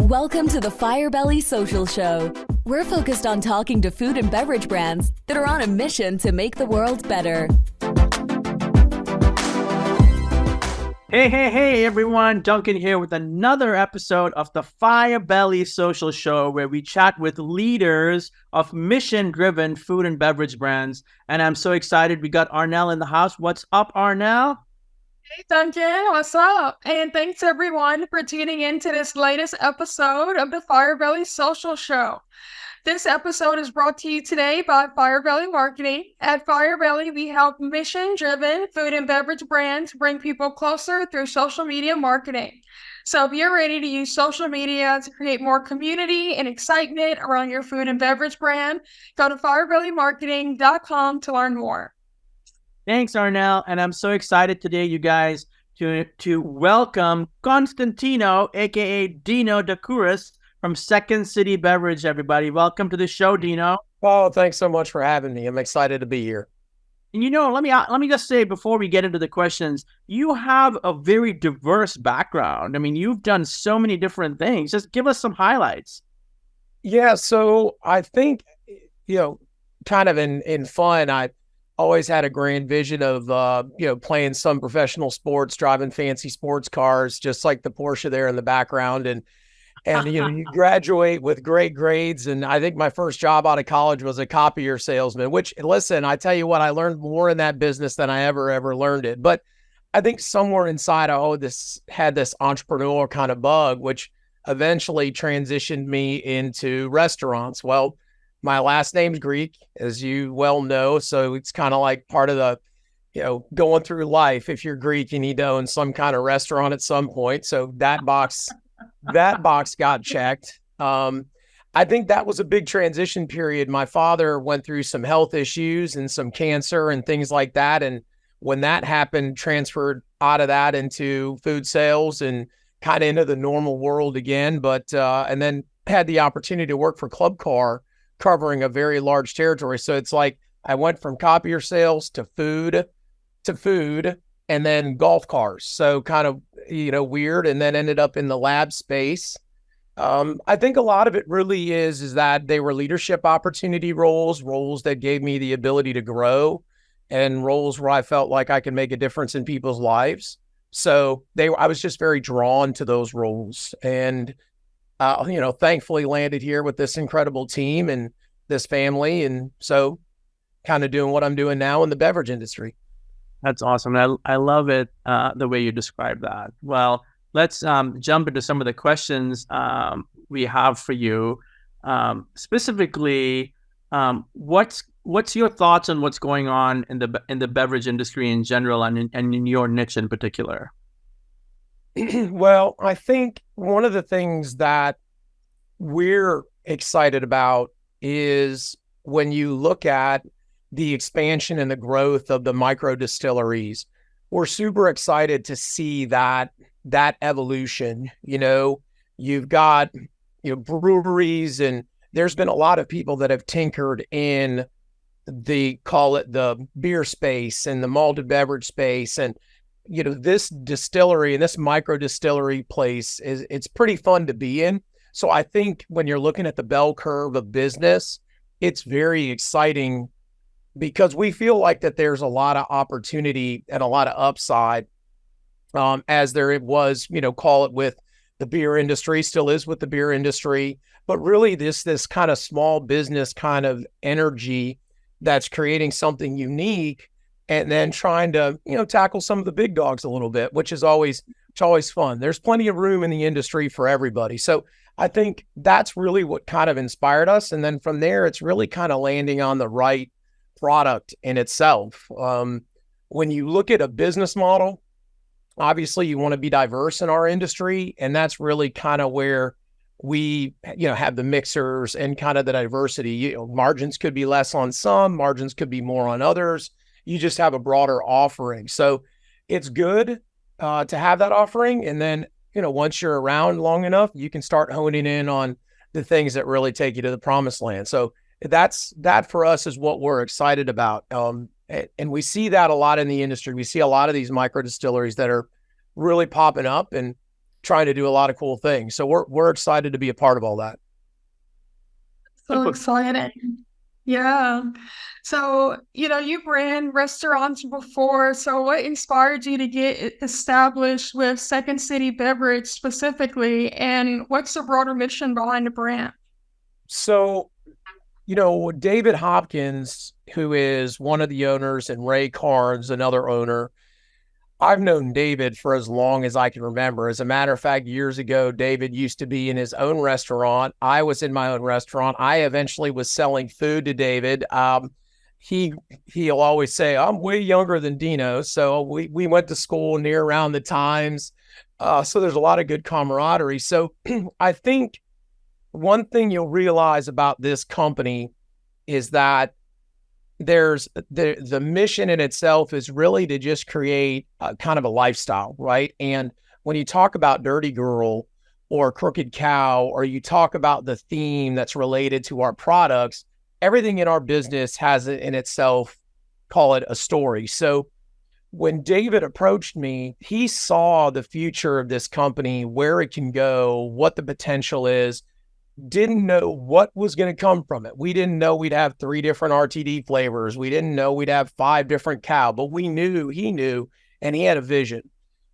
Welcome to the Firebelly Social Show. We're focused on talking to food and beverage brands that are on a mission to make the world better. Hey, everyone. Duncan here with another episode of the Firebelly Social Show, where we chat with leaders of mission-driven food and beverage brands. And I'm so excited. We got Arnell in the house. What's up, Arnell? Hey, Duncan. What's up? And thanks, everyone, for tuning in to this latest episode of the Firebelly Social Show. This episode is brought to you today by Firebelly Marketing. At Firebelly, we help mission-driven food and beverage brands bring people closer through social media marketing. So if you're ready to use social media to create more community and excitement around your food and beverage brand, go to firebellymarketing.com to learn more. Thanks, Arnell. And I'm so excited today, you guys, to welcome Constantino, a.k.a. Dino Dakuras, from Second City Beverage, everybody. Welcome to the show, Dino. Oh, thanks so much for having me. I'm excited to be here. And let me just say before we get into the questions, you have a very diverse background. I mean, you've done so many different things. Just give us some highlights. Yeah, so I think, kind of in fun, I always had a grand vision of, playing some professional sports, driving fancy sports cars, just like the Porsche there in the background. And you graduate with great grades. And I think my first job out of college was a copier salesman, which, listen, I tell you what, I learned more in that business than I ever learned it. But I think somewhere inside, I had this entrepreneurial kind of bug, which eventually transitioned me into restaurants. Well, my last name's Greek, as you well know. So it's kind of like part of the, going through life. If you're Greek, you need to own some kind of restaurant at some point. So that box got checked. I think that was a big transition period. My father went through some health issues and some cancer and things like that. And when that happened, transferred out of that into food sales and kind of into the normal world again. But, and then had the opportunity to work for Club Car, covering a very large territory. So it's like I went from copier sales to food, and then golf cars. So kind of, weird, and then ended up in the lab space. I think a lot of it really is that they were leadership opportunity roles that gave me the ability to grow, and roles where I felt like I could make a difference in people's lives. So I was just very drawn to those roles, and thankfully landed here with this incredible team and this family. And so kind of doing what I'm doing now in the beverage industry. That's awesome. I love it, the way you describe that. Well, let's jump into some of the questions we have for you. Specifically, what's your thoughts on what's going on in the beverage industry in general and in your niche in particular? Well, I think one of the things that we're excited about is when you look at the expansion and the growth of the micro-distilleries. We're super excited to see that evolution. You've got breweries, and there's been a lot of people that have tinkered in the beer space and the malted beverage space. And this distillery and this micro-distillery place it's pretty fun to be in. So I think when you're looking at the bell curve of business, it's very exciting, because we feel like that there's a lot of opportunity and a lot of upside, as there was, call it with the beer industry, still is with the beer industry, but really this kind of small business kind of energy that's creating something unique, and then trying to, tackle some of the big dogs a little bit, which is always fun. There's plenty of room in the industry for everybody. So I think that's really what kind of inspired us. And then from there, it's really kind of landing on the right product in itself. When you look at a business model, obviously you want to be diverse in our industry. And that's really kind of where we, have the mixers and kind of the diversity. Margins could be less on some, margins could be more on others. You just have a broader offering. So it's good to have that offering. And then, once you're around long enough, you can start honing in on the things that really take you to the promised land. So that for us is what we're excited about. And we see that a lot in the industry. We see a lot of these micro distilleries that are really popping up and trying to do a lot of cool things. So we're excited to be a part of all that. So exciting. Yeah. So, you ran restaurants before. So what inspired you to get established with Second City Beverage specifically? And what's the broader mission behind the brand? So, David Hopkins, who is one of the owners, and Ray Carnes, another owner, I've known David for as long as I can remember. As a matter of fact, years ago, David used to be in his own restaurant. I was in my own restaurant. I eventually was selling food to David. He'll always say, I'm way younger than Dino. So we went to school near around the times. So there's a lot of good camaraderie. So I think one thing you'll realize about this company is that there's the mission in itself is really to just create kind of a lifestyle, right? And when you talk about Dirty Gurl or Crooked Cow, or you talk about the theme that's related to our products, everything in our business has in itself, call it a story. So when David approached me, he saw the future of this company, where it can go, what the potential is. Didn't know what was going to come from it. We didn't know we'd have 3 different RTD flavors. We didn't know we'd have 5 different cow, but he knew, and he had a vision.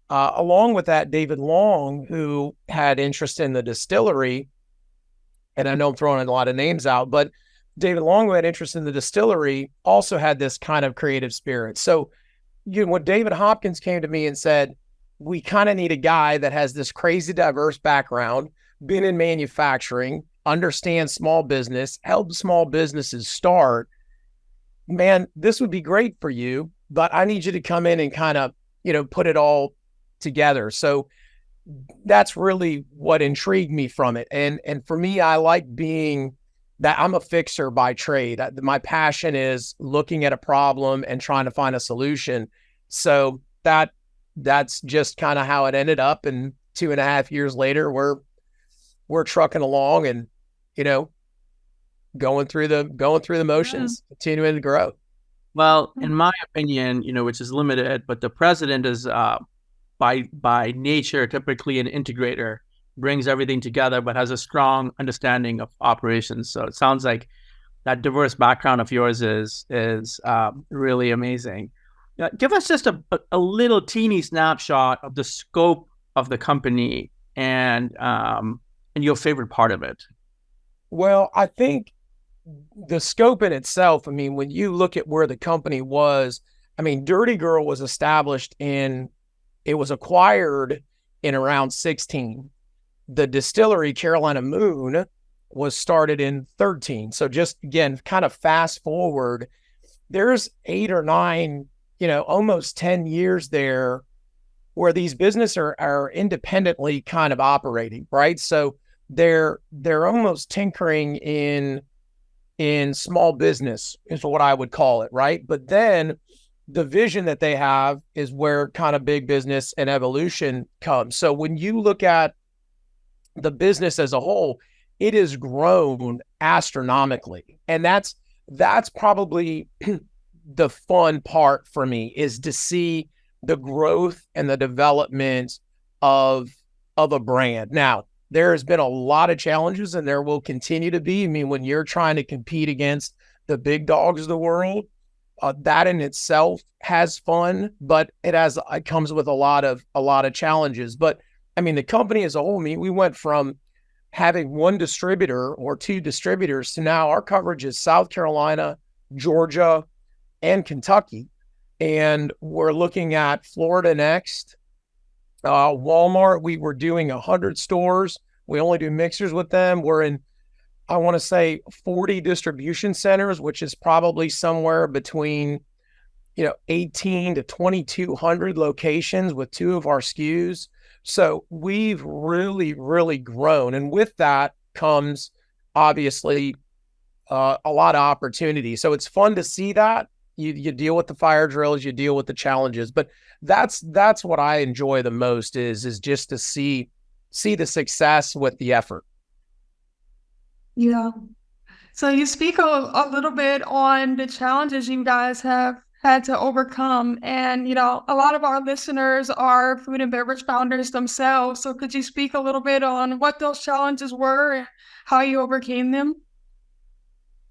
Along with that, David Long, who had interest in the distillery, and I know I'm throwing a lot of names out, but David Long, who had interest in the distillery, also had this kind of creative spirit. So when David Hopkins came to me and said, we kind of need a guy that has this crazy diverse background, been in manufacturing, understands small business, help small businesses start, man, this would be great for you, but I need you to come in and kind of, put it all together. So that's really what intrigued me from it. And for me, I like being that I'm a fixer by trade. My passion is looking at a problem and trying to find a solution. So that's just kind of how it ended up. And 2.5 years later, we're trucking along and, going through the motions, continuing to grow. Well, in my opinion, which is limited, but the president is by nature typically an integrator, brings everything together, but has a strong understanding of operations. So it sounds like that diverse background of yours is really amazing. Give us just a little teeny snapshot of the scope of the company and your favorite part of it. Well, I think the scope in itself, when you look at where the company was, Dirty Gurl was it was acquired in around 16. The distillery, Carolina Moon, was started in 13. So just, again, kind of fast forward, there's 8 or 9, almost 10 years there where these businesses are independently kind of operating, right? So they're almost tinkering in small business is what I would call it, right? But then the vision that they have is where kind of big business and evolution comes. So when you look at the business as a whole, it has grown astronomically. And that's probably the fun part for me, is to see the growth and the development of a brand. Now, there has been a lot of challenges, and there will continue to be. When you're trying to compete against the big dogs of the world, that in itself has fun, but it comes with a lot of challenges. But the company as a whole, we went from having 1 distributor or 2 distributors to now our coverage is South Carolina, Georgia, and Kentucky. And we're looking at Florida next. Walmart, we were doing 100 stores. We only do mixers with them. We're in, I want to say, 40 distribution centers, which is probably somewhere between, 18 to 2,200 locations with 2 of our SKUs. So we've really, really grown. And with that comes obviously a lot of opportunity. So it's fun to see that. You deal with the fire drills, you deal with the challenges, but that's what I enjoy the most is just to see the success with the effort. Yeah. So you speak a little bit on the challenges you guys have had to overcome. And, a lot of our listeners are food and beverage founders themselves. So could you speak a little bit on what those challenges were and how you overcame them?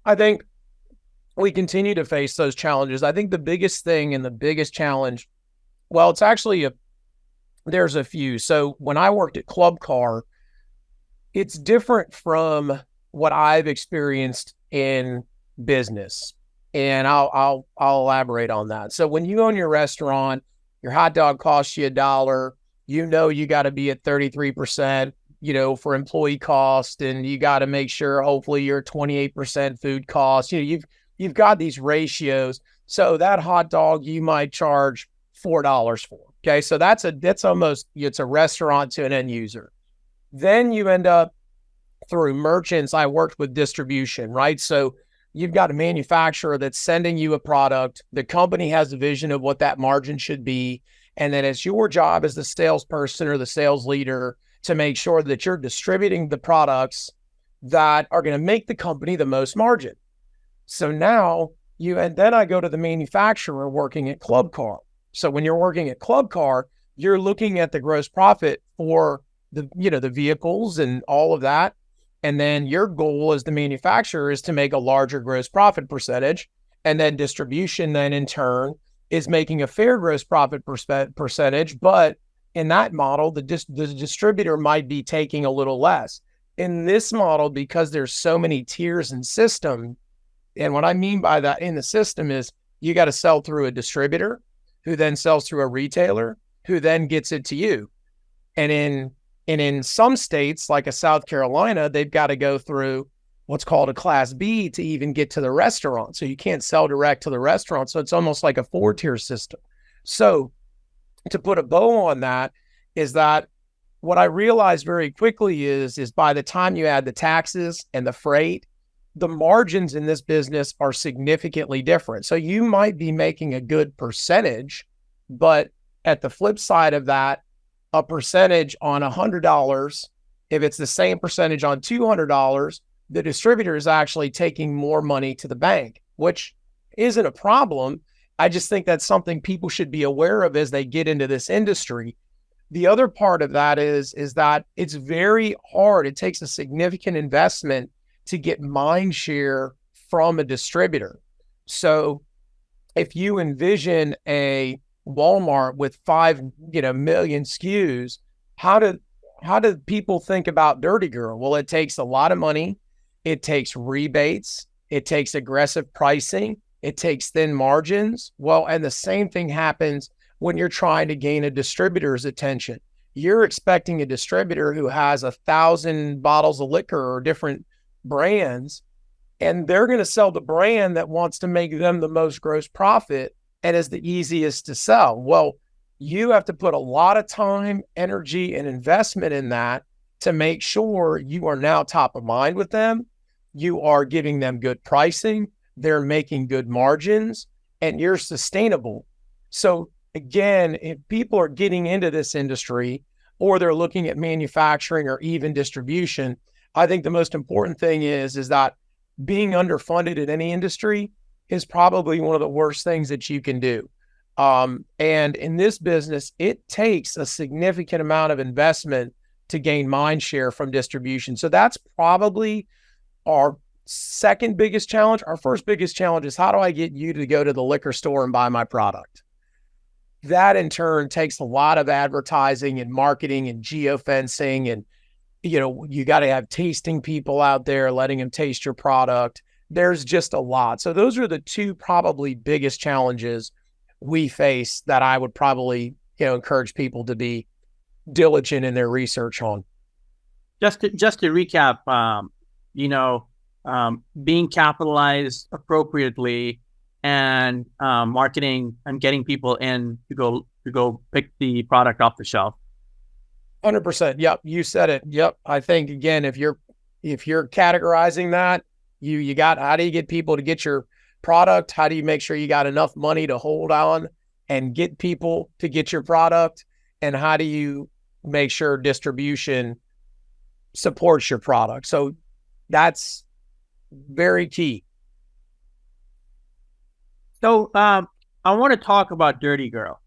I think we continue to face those challenges. I think the biggest thing and the biggest challenge, well, it's actually there's a few. So when I worked at Club Car, it's different from what I've experienced in business. And I'll elaborate on that. So when you own your restaurant, your hot dog costs you $1. You got to be at 33%, for employee cost, and you got to make sure hopefully you're 28% food cost. You've got these ratios. So that hot dog you might charge $4 for. Okay, so that's almost, it's a restaurant to an end user. Then you end up through merchants. I worked with distribution, right? So you've got a manufacturer that's sending you a product. The company has a vision of what that margin should be. And then it's your job as the salesperson or the sales leader to make sure that you're distributing the products that are going to make the company the most margin. So now and then I go to the manufacturer working at Club Car. So when you're working at Club Car, you're looking at the gross profit for the vehicles and all of that. And then your goal as the manufacturer is to make a larger gross profit percentage. And then distribution then in turn is making a fair gross profit percentage. But in that model, the distributor might be taking a little less. In this model, because there's so many tiers and system, and what I mean by that in the system is you got to sell through a distributor who then sells through a retailer who then gets it to you. And in some states, like a South Carolina, they've got to go through what's called a Class B to even get to the restaurant. So you can't sell direct to the restaurant. So it's almost like a 4-tier system. So to put a bow on that is that what I realized very quickly is by the time you add the taxes and the freight, the margins in this business are significantly different. So you might be making a good percentage, but at the flip side of that, a percentage on $100, if it's the same percentage on $200, the distributor is actually taking more money to the bank, which isn't a problem. I just think that's something people should be aware of as they get into this industry. The other part of that is that it's very hard. It takes a significant investment to get mind share from a distributor. So if you envision a Walmart with 5 million SKUs, how do people think about Durty Gurl? Well, it takes a lot of money. It takes rebates. It takes aggressive pricing. It takes thin margins. Well, and the same thing happens when you're trying to gain a distributor's attention. You're expecting a distributor who has 1,000 bottles of liquor or different brands, and they're going to sell the brand that wants to make them the most gross profit and is the easiest to sell. Well, you have to put a lot of time, energy, and investment in that to make sure you are now top of mind with them. You are giving them good pricing. They're making good margins, and you're sustainable. So again, if people are getting into this industry or they're looking at manufacturing or even distribution, I think the most important thing is that being underfunded in any industry is probably one of the worst things that you can do. And in this business, it takes a significant amount of investment to gain mind share from distribution. So that's probably our second biggest challenge. Our first biggest challenge is, how do I get you to go to the liquor store and buy my product? That in turn takes a lot of advertising and marketing and geofencing, and you got to have tasting people out there letting them taste your product. There's just a lot. So those are the two probably biggest challenges we face that I would probably encourage people to be diligent in their research on. Just to recap, being capitalized appropriately and marketing and getting people in to go pick the product off the shelf. 100%. Yep. You said it. Yep. I think again, if you're categorizing that, you got, how do you get people to get your product? How do you make sure you got enough money to hold on and get people to get your product? And how do you make sure distribution supports your product? So that's very key. So I want to talk about Durty Gurl.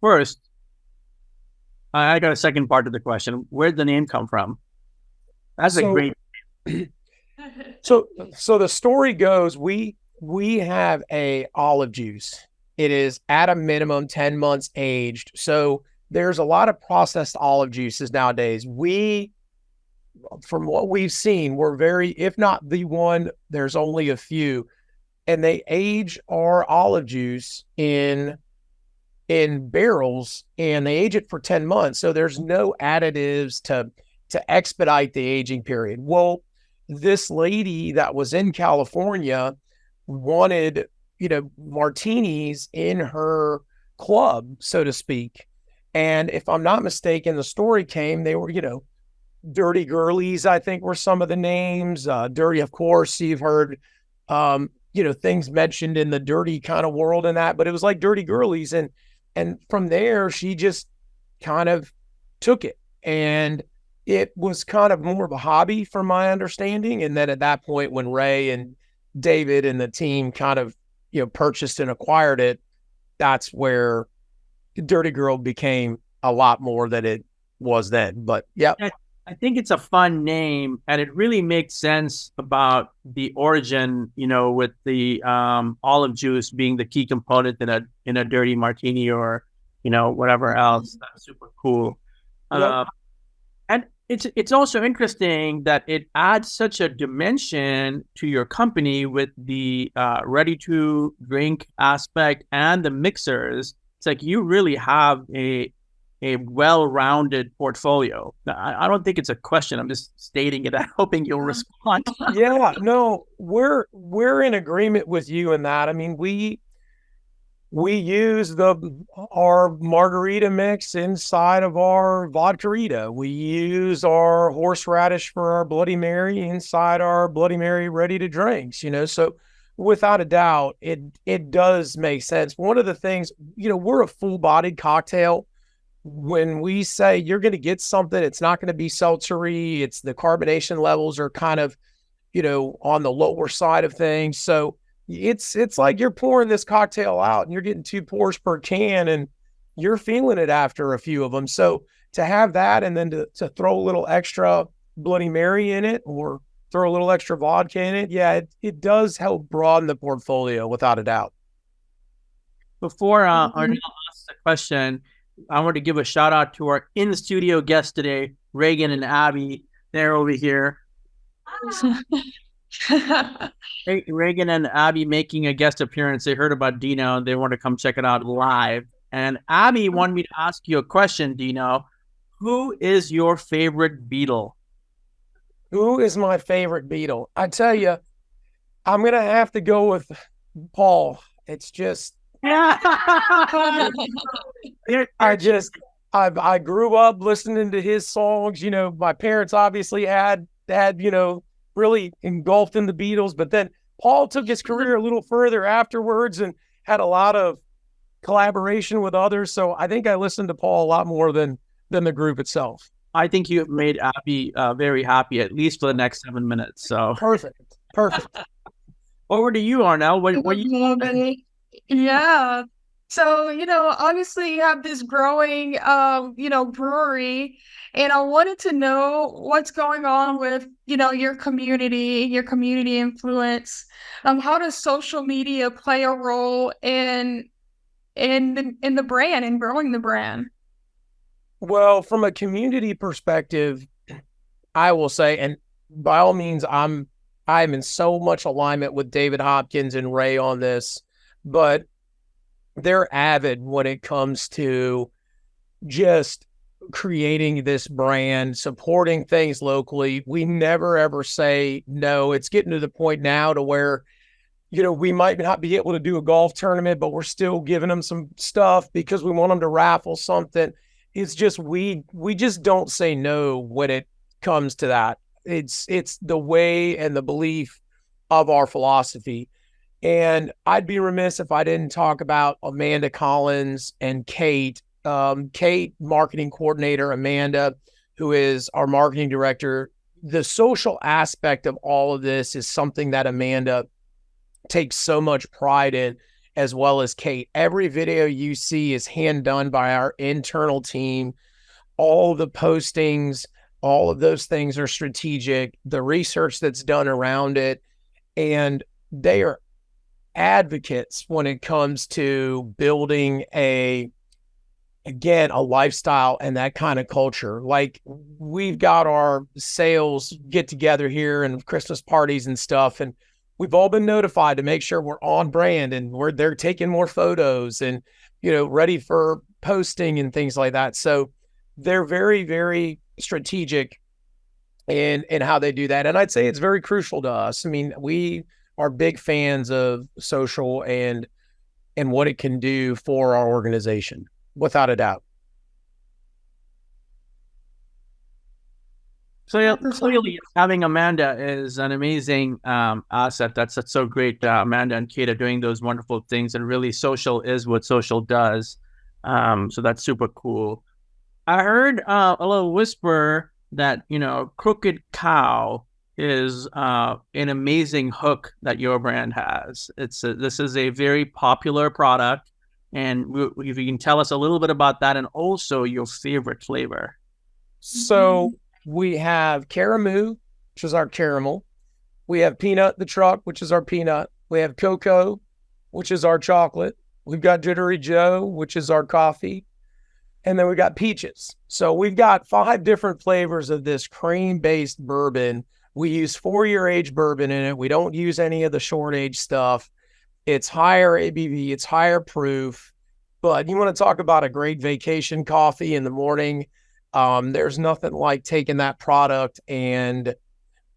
First, I got a second part of the question. Where'd the name come from? That's a great. So the story goes, we have a olive juice. It is at a minimum 10 months aged. So there's a lot of processed olive juices nowadays. From what we've seen, we're very, if not the one, there's only a few, and they age our olive juice in barrels, and they age it for 10 months. So there's no additives to expedite the aging period. Well, this lady that was in California wanted, martinis in her club, so to speak. And if I'm not mistaken, the story came, they were, Dirty Girlies, I think were some of the names. Durty, of course, you've heard, things mentioned in the dirty kind of world and that, but it was like Dirty Girlies. And from there, she just kind of took it. And it was kind of more of a hobby from my understanding. And then at that point, when Ray and David and the team kind of, purchased and acquired it, that's where Durty Gurl became a lot more than it was then. But yeah. I think it's a fun name, and it really makes sense about the origin, with the olive juice being the key component in a dirty martini or, whatever else. That's super cool. Yep. And it's also interesting that it adds such a dimension to your company with the ready to drink aspect and the mixers. It's like you really have a well-rounded portfolio. I don't think it's a question. I'm just stating it. I'm hoping you'll respond. Yeah, no, we're in agreement with you in that. I mean, we use our margarita mix inside of our vodka-rita. We use our horseradish for our Bloody Mary inside our Bloody Mary ready to drinks, so without a doubt, it does make sense. One of the things, we're a full-bodied cocktail. When we say you're going to get something, it's not going to be seltzery. It's the carbonation levels are kind of, on the lower side of things. So it's like you're pouring this cocktail out and you're getting 2 pours per can and you're feeling it after a few of them. So to have that and then to throw a little extra Bloody Mary in it or throw a little extra vodka in it, yeah, it does help broaden the portfolio without a doubt. Before Arnell asks the question, I want to give a shout out to our in-studio guests today, Reagan and Abby. They're over here. Reagan and Abby making a guest appearance. They heard about Dino and they want to come check it out live. And Abby wanted me to ask you a question, Dino. Who is your favorite Beatle? Who is my favorite Beatle? I tell you, I'm going to have to go with Paul. It's just... I grew up listening to his songs. My parents obviously had really engulfed in the Beatles, but then Paul took his career a little further afterwards and had a lot of collaboration with others. So I think I listened to Paul a lot more than the group itself. I think you have made Abby very happy, at least for the next 7 minutes. So perfect. Over to you, Arnell. What you? Yeah. So, obviously you have this growing, brewery, and I wanted to know what's going on with, your community influence. How does social media play a role in the brand and growing the brand? Well, from a community perspective, I will say, and by all means, I'm in so much alignment with David Hopkins and Ray on this, but they're avid when it comes to just creating this brand, supporting things locally. We never, ever say no. It's getting to the point now to where, we might not be able to do a golf tournament, but we're still giving them some stuff because we want them to raffle something. It's just, we just don't say no when it comes to that. It's the way and the belief of our philosophy. And I'd be remiss if I didn't talk about Amanda Collins and Kate. Kate, marketing coordinator, Amanda, who is our marketing director. The social aspect of all of this is something that Amanda take so much pride in, as well as Kate. Every video you see is hand done by our internal team. All the postings, all of those things are strategic. The research that's done around it, and they are advocates when it comes to building a lifestyle and that kind of culture. Like, we've got our sales get together here and Christmas parties and stuff, and we've all been notified to make sure we're on brand and they're taking more photos and, ready for posting and things like that. So they're very, very strategic in how they do that. And I'd say it's very crucial to us. I mean, we are big fans of social and what it can do for our organization, without a doubt. So yeah, clearly having Amanda is an amazing asset. That's so great. Amanda and Kate are doing those wonderful things, and really social is what social does. So that's super cool. I heard a little whisper that, Crooked Cow is an amazing hook that your brand has. This is a very popular product, and if you can tell us a little bit about that, and also your favorite flavor. So we have Caramoo, which is our caramel. We have Peanut the Truck, which is our peanut. We have Cocoa, which is our chocolate. We've got Jittery Joe, which is our coffee. And then we got Peaches. So we've got 5 different flavors of this cream-based bourbon. We use 4-year age bourbon in it. We don't use any of the short age stuff. It's higher ABV, it's higher proof. But you want to talk about a great vacation coffee in the morning. There's nothing like taking that product and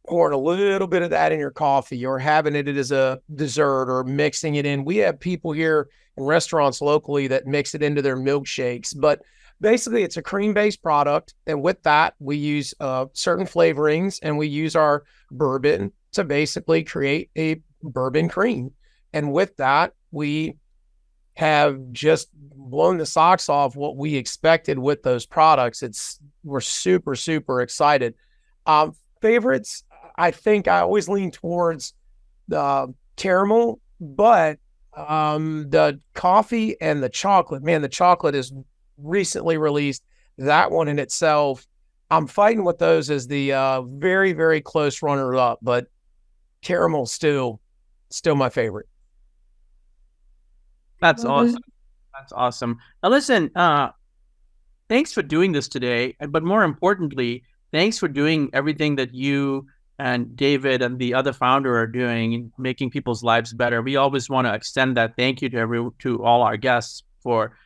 pouring a little bit of that in your coffee, or having it as a dessert, or mixing it in. We have people here in restaurants locally that mix it into their milkshakes. But basically, it's a cream-based product. And with that, we use certain flavorings, and we use our bourbon to basically create a bourbon cream. And with that, we have just blown the socks off what we expected with those products. We're super, super excited. Favorites, I think I always lean towards the caramel, but the coffee and the chocolate, man, the chocolate is recently released. That one in itself, I'm fighting with those as the very, very close runner up, but caramel still my favorite. That's awesome. That's awesome. Now listen, thanks for doing this today, but more importantly, thanks for doing everything that you and David and the other founder are doing in making people's lives better. We always want to extend that thank you to all our guests for,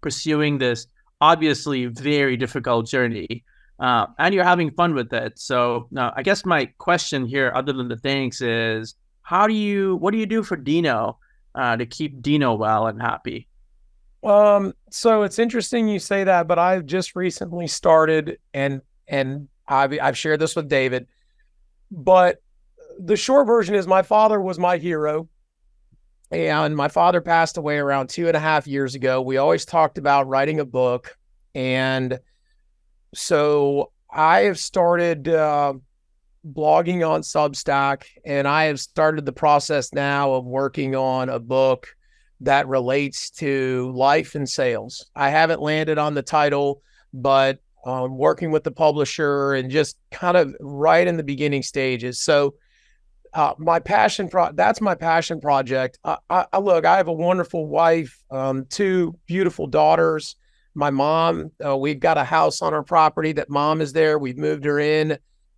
pursuing this obviously very difficult journey, and you're having fun with it. So now, I guess my question here, other than the thanks, is what do you do for Dino to keep Dino well and happy? So it's interesting you say that, but I've just recently started, and I've shared this with David, but the short version is my father was my hero, and my father passed away around 2.5 years ago. We always talked about writing a book, and so I have started blogging on Substack, and I have started the process now of working on a book that relates to life and sales. I haven't landed on the title, but working with the publisher and just kind of right in the beginning stages. So that's my passion project. Look, I have a wonderful wife, 2 beautiful daughters. My mom, we've got a house on our property that mom is there. We've moved her in.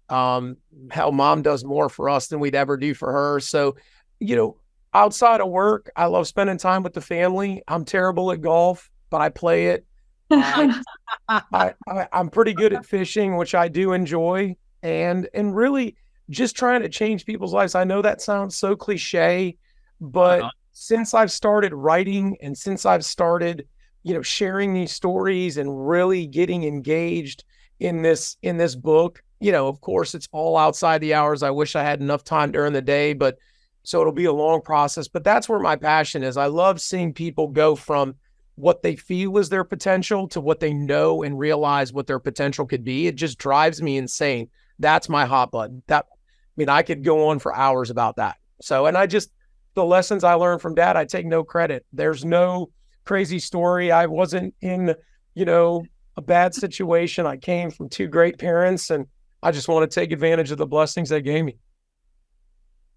Hell, mom does more for us than we'd ever do for her. So, outside of work, I love spending time with the family. I'm terrible at golf, but I play it. I'm pretty good at fishing, which I do enjoy, and really just trying to change people's lives. I know that sounds so cliche, but since I've started writing, and since I've started, sharing these stories and really getting engaged in this book, of course, it's all outside the hours. I wish I had enough time during the day, but so it'll be a long process. But that's where my passion is. I love seeing people go from what they feel is their potential to what they know and realize what their potential could be. It just drives me insane. That's my hot button. I could go on for hours about that. So, and the lessons I learned from dad, I take no credit. There's no crazy story. I wasn't in, a bad situation. I came from two great parents, and I just want to take advantage of the blessings they gave me.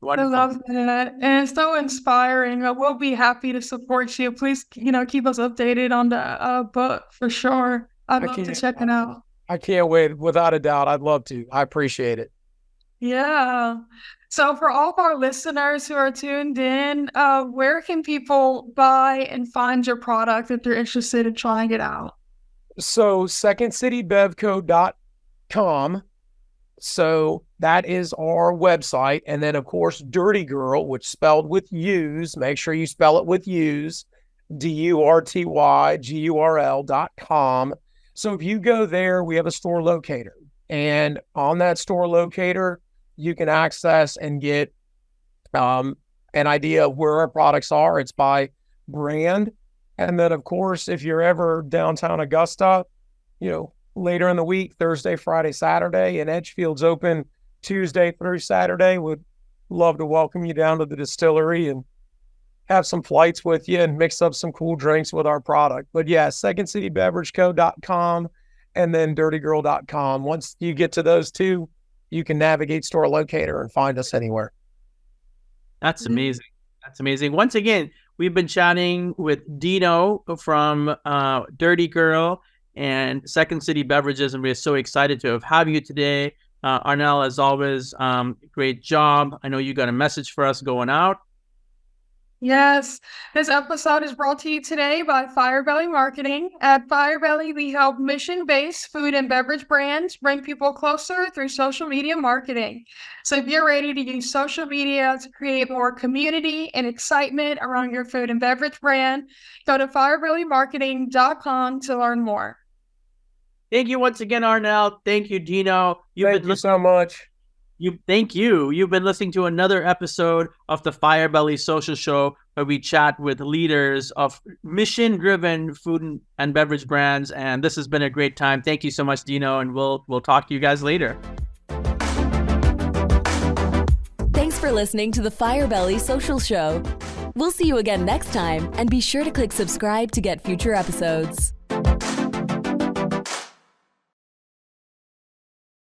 Wonderful. I love that. And it's so inspiring. We'll be happy to support you. Please, keep us updated on the book for sure. I'd love to check it out. I can't wait. Without a doubt, I'd love to. I appreciate it. Yeah. So for all of our listeners who are tuned in, where can people buy and find your product if they're interested in trying it out? So secondcitybevco.com. So that is our website. And then, of course, Durty Gurl, which spelled with U's. Make sure you spell it with U's. DurtyGurl.com. So if you go there, we have a store locator. And on that store locator, you can access and get an idea of where our products are. It's by brand. And then, of course, if you're ever downtown Augusta, later in the week, Thursday, Friday, Saturday, and Edgefield's open Tuesday through Saturday, would love to welcome you down to the distillery and have some flights with you and mix up some cool drinks with our product. But yeah, secondcitybeverageco.com and then durtygurl.com. Once you get to those two, you can navigate store locator and find us anywhere. That's amazing. That's amazing. Once again, we've been chatting with Dino from Durty Gurl and Second City Beverages, and we're so excited to have you today. Arnell, as always, great job. I know you got a message for us going out. Yes, this episode is brought to you today by Firebelly Marketing. At Firebelly, we help mission-based food and beverage brands bring people closer through social media marketing. So if you're ready to use social media to create more community and excitement around your food and beverage brand, go to firebellymarketing.com to learn more. Thank you once again, Arnell. Thank you, Dino. Thank you so much. Thank you. You've been listening to another episode of the Firebelly Social Show, where we chat with leaders of mission-driven food and beverage brands. And this has been a great time. Thank you so much, Dino. And we'll talk to you guys later. Thanks for listening to the Firebelly Social Show. We'll see you again next time, and be sure to click subscribe to get future episodes.